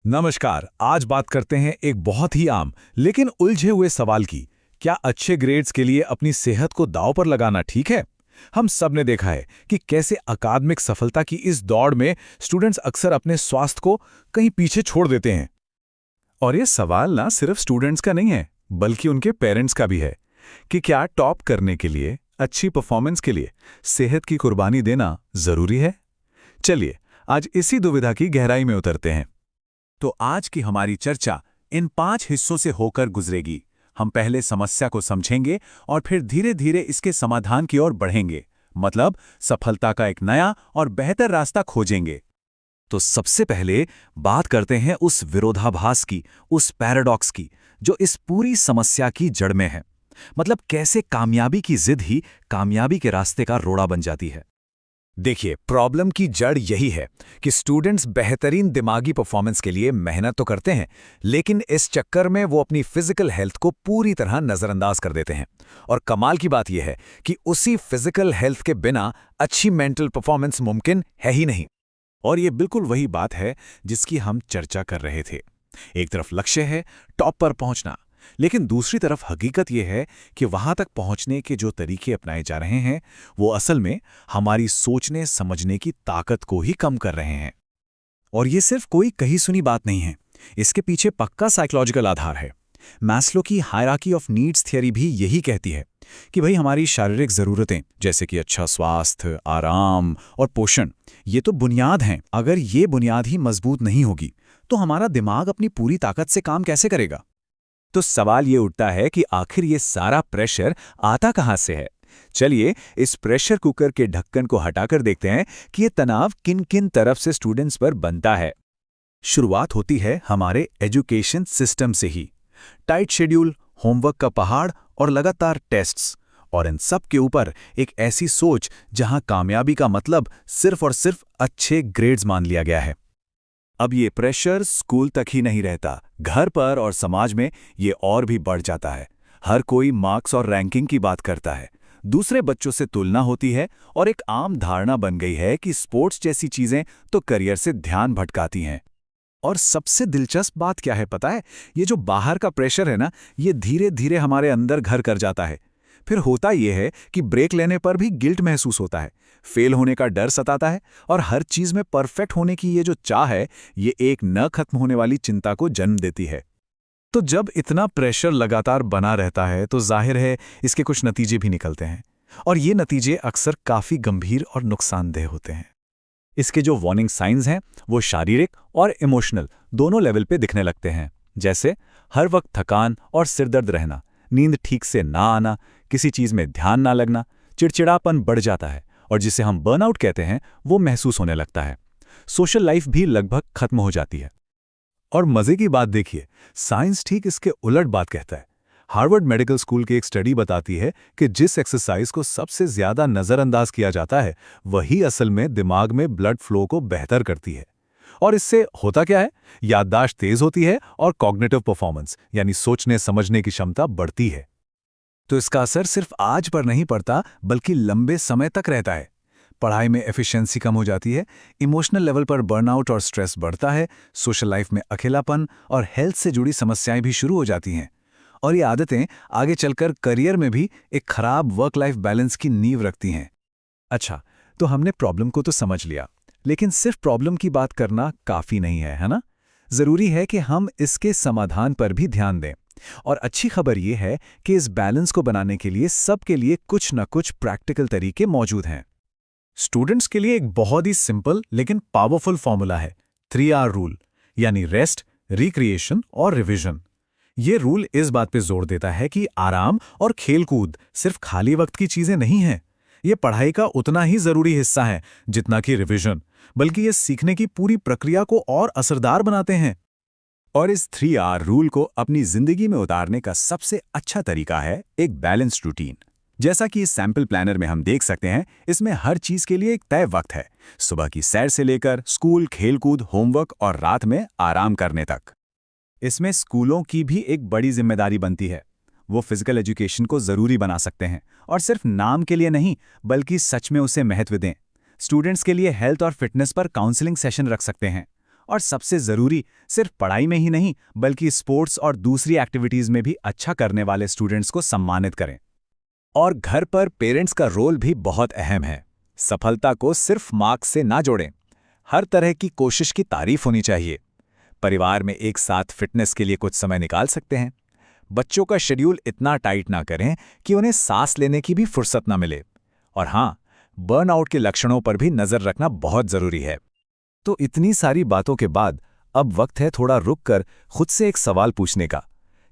नमस्कार। आज बात करते हैं एक बहुत ही आम लेकिन उलझे हुए सवाल की। क्या अच्छे ग्रेड्स के लिए अपनी सेहत को दांव पर लगाना ठीक है? हम सब ने देखा है कि कैसे अकादमिक सफलता की इस दौड़ में स्टूडेंट्स अक्सर अपने स्वास्थ्य को कहीं पीछे छोड़ देते हैं। और ये सवाल ना सिर्फ स्टूडेंट्स का नहीं है, बल्कि उनके पेरेंट्स का भी है कि क्या टॉप करने के लिए, अच्छी परफॉर्मेंस के लिए सेहत की कुर्बानी देना जरूरी है। चलिए आज इसी दुविधा की गहराई में उतरते हैं। तो आज की हमारी चर्चा इन 5 हिस्सों से होकर गुजरेगी। हम पहले समस्या को समझेंगे और फिर धीरे धीरे इसके समाधान की ओर बढ़ेंगे, मतलब सफलता का एक नया और बेहतर रास्ता खोजेंगे। तो सबसे पहले बात करते हैं उस विरोधाभास की, उस पैराडॉक्स की, जो इस पूरी समस्या की जड़ में है। मतलब कैसे कामयाबी की जिद ही कामयाबी के रास्ते का रोड़ा बन जाती है। देखिए, प्रॉब्लम की जड़ यही है कि स्टूडेंट्स बेहतरीन दिमागी परफॉर्मेंस के लिए मेहनत तो करते हैं, लेकिन इस चक्कर में वो अपनी फिजिकल हेल्थ को पूरी तरह नजरअंदाज कर देते हैं। और कमाल की बात यह है कि उसी फिजिकल हेल्थ के बिना अच्छी मेंटल परफॉर्मेंस मुमकिन है ही नहीं। और ये बिल्कुल वही बात है जिसकी हम चर्चा कर रहे थे। एक तरफ लक्ष्य है टॉप पर पहुंचना, लेकिन दूसरी तरफ हकीकत यह है कि वहां तक पहुंचने के जो तरीके अपनाए जा रहे हैं वो असल में हमारी सोचने समझने की ताकत को ही कम कर रहे हैं। और ये सिर्फ कोई कही सुनी बात नहीं है, इसके पीछे पक्का साइकोलॉजिकल आधार है। मैस्लो की हायरार्की ऑफ नीड्स थियरी भी यही कहती है कि भाई हमारी शारीरिक ज़रूरतें जैसे कि अच्छा स्वास्थ्य, आराम और पोषण, ये तो बुनियाद हैं। अगर ये बुनियाद ही मजबूत नहीं होगी तो हमारा दिमाग अपनी पूरी ताकत से काम कैसे करेगा। तो सवाल ये उठता है कि आखिर ये सारा प्रेशर आता कहाँ से है। चलिए इस प्रेशर कुकर के ढक्कन को हटाकर देखते हैं कि ये तनाव किन किन तरफ से स्टूडेंट्स पर बनता है। शुरुआत होती है हमारे एजुकेशन सिस्टम से ही। टाइट शेड्यूल, होमवर्क का पहाड़ और लगातार टेस्ट्स, और इन सब के ऊपर एक ऐसी सोच जहां कामयाबी का मतलब सिर्फ और सिर्फ अच्छे ग्रेड्स मान लिया गया है। अब ये प्रेशर स्कूल तक ही नहीं रहता, घर पर और समाज में ये और भी बढ़ जाता है। हर कोई मार्क्स और रैंकिंग की बात करता है, दूसरे बच्चों से तुलना होती है और एक आम धारणा बन गई है कि स्पोर्ट्स जैसी चीजें तो करियर से ध्यान भटकाती हैं। और सबसे दिलचस्प बात क्या है पता है? ये जो बाहर का प्रेशर है ना, ये धीरे धीरे हमारे अंदर घर कर जाता है। फिर होता यह है कि ब्रेक लेने पर भी गिल्ट महसूस होता है, फेल होने का डर सताता है, और हर चीज में परफेक्ट होने की ये जो चाह है, ये एक न खत्म होने वाली चिंता को जन्म देती है। तो जब इतना प्रेशर लगातार बना रहता है तो जाहिर है इसके कुछ नतीजे भी निकलते हैं, और ये नतीजे अक्सर काफी गंभीर और नुकसानदेह होते हैं। इसके जो वार्निंग साइंस हैं वो शारीरिक और इमोशनल दोनों लेवल पे दिखने लगते हैं। जैसे हर वक्त थकान और सिरदर्द रहना, नींद ठीक से ना आना, किसी चीज में ध्यान ना लगना, चिड़चिड़ापन बढ़ जाता है, और जिसे हम बर्नआउट कहते हैं वो महसूस होने लगता है। सोशल लाइफ भी लगभग खत्म हो जाती है। और मजे की बात देखिए, साइंस ठीक इसके उलट बात कहता है। हार्वर्ड मेडिकल स्कूल की एक स्टडी बताती है कि जिस एक्सरसाइज को सबसे ज्यादा नजरअंदाज किया जाता है वही असल में दिमाग में ब्लड फ्लो को बेहतर करती है। और इससे होता क्या है? याददाश्त तेज होती है और कॉग्निटिव परफॉर्मेंस यानी सोचने समझने की क्षमता बढ़ती है। तो इसका असर सिर्फ आज पर नहीं पड़ता, बल्कि लंबे समय तक रहता है। पढ़ाई में एफिशिएंसी कम हो जाती है, इमोशनल लेवल पर बर्नआउट और स्ट्रेस बढ़ता है, सोशल लाइफ में अकेलापन और हेल्थ से जुड़ी समस्याएं भी शुरू हो जाती हैं। और ये आदतें आगे चलकर करियर में भी एक खराब वर्क लाइफ बैलेंस की नींव रखती हैं। अच्छा, तो हमने प्रॉब्लम को तो समझ लिया, लेकिन सिर्फ प्रॉब्लम की बात करना काफी नहीं है, है ना? जरूरी है कि हम इसके समाधान पर भी ध्यान दें। और अच्छी खबर यह है कि इस बैलेंस को बनाने के लिए सबके लिए कुछ न कुछ प्रैक्टिकल तरीके मौजूद हैं। स्टूडेंट्स के लिए एक बहुत ही सिंपल लेकिन पावरफुल फॉर्मूला है, 3R रूल, यानी रेस्ट, रिक्रिएशन और रिवीजन। ये रूल इस बात पे जोर देता है कि आराम और खेलकूद सिर्फ खाली वक्त की चीजें नहीं हैं। ये पढ़ाई का उतना ही जरूरी हिस्सा है जितना कि रिवीजन, बल्कि ये सीखने की पूरी प्रक्रिया को और असरदार बनाते हैं। और इस 3R रूल को अपनी जिंदगी में उतारने का सबसे अच्छा तरीका है एक बैलेंस्ड रूटीन। जैसा कि इस सैंपल प्लानर में हम देख सकते हैं, इसमें हर चीज के लिए एक तय वक्त है, सुबह की सैर से लेकर स्कूल, खेलकूद, होमवर्क और रात में आराम करने तक। इसमें स्कूलों की भी एक बड़ी जिम्मेदारी बनती है। वो फिजिकल एजुकेशन को जरूरी बना सकते हैं, और सिर्फ नाम के लिए नहीं बल्कि सच में उसे महत्व दें। स्टूडेंट्स के लिए हेल्थ और फिटनेस पर काउंसलिंग सेशन रख सकते हैं, और सबसे ज़रूरी, सिर्फ पढ़ाई में ही नहीं बल्कि स्पोर्ट्स और दूसरी एक्टिविटीज़ में भी अच्छा करने वाले स्टूडेंट्स को सम्मानित करें। और घर पर पेरेंट्स का रोल भी बहुत अहम है। सफलता को सिर्फ मार्क्स से ना जोड़ें। हर तरह की कोशिश की तारीफ होनी चाहिए। परिवार में एक साथ फिटनेस के लिए कुछ समय निकाल सकते हैं। बच्चों का शेड्यूल इतना टाइट ना करें कि उन्हें सांस लेने की भी फुर्सत ना मिले। और हाँ, बर्नआउट के लक्षणों पर भी नज़र रखना बहुत ज़रूरी है। तो इतनी सारी बातों के बाद अब वक्त है थोड़ा रुक कर खुद से एक सवाल पूछने का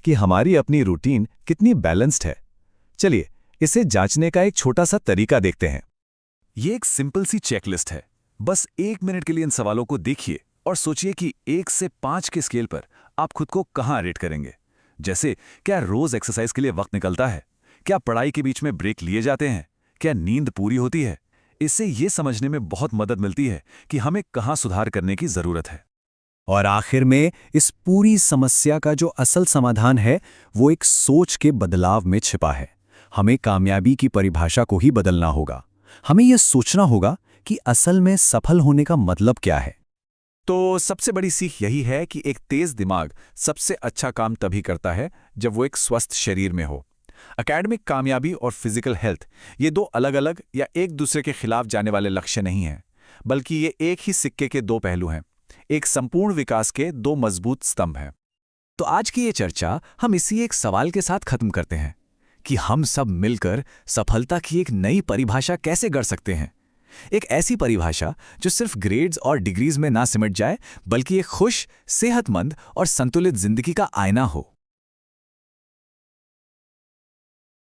कि हमारी अपनी रूटीन कितनी बैलेंस्ड है। चलिए इसे जांचने का एक छोटा सा तरीका देखते हैं। ये एक सिंपल सी चेकलिस्ट है। बस 1 मिनट के लिए इन सवालों को देखिए और सोचिए कि 1 से 5 के स्केल पर आप खुद को कहाँ रेट करेंगे। जैसे, क्या रोज एक्सरसाइज के लिए वक्त निकलता है? क्या पढ़ाई के बीच में ब्रेक लिए जाते हैं? क्या नींद पूरी होती है? इससे ये समझने में बहुत मदद मिलती है कि हमें कहाँ सुधार करने की जरूरत है। और आखिर में इस पूरी समस्या का जो असल समाधान है वो एक सोच के बदलाव में छिपा है। हमें कामयाबी की परिभाषा को ही बदलना होगा। हमें यह सोचना होगा कि असल में सफल होने का मतलब क्या है। तो सबसे बड़ी सीख यही है कि एक तेज दिमाग सबसे अच्छा काम तभी करता है जब वो एक स्वस्थ शरीर में हो। एकेडमिक कामयाबी और फिजिकल हेल्थ, ये दो अलग अलग या एक दूसरे के खिलाफ जाने वाले लक्ष्य नहीं हैं, बल्कि ये एक ही सिक्के के दो पहलू हैं, एक संपूर्ण विकास के दो मजबूत स्तंभ हैं। तो आज की ये चर्चा हम इसी एक सवाल के साथ खत्म करते हैं कि हम सब मिलकर सफलता की एक नई परिभाषा कैसे गढ़ सकते हैं। एक ऐसी परिभाषा जो सिर्फ ग्रेड्स और डिग्रीज में ना सिमट जाए, बल्कि एक खुश, सेहतमंद और संतुलित जिंदगी का आईना हो।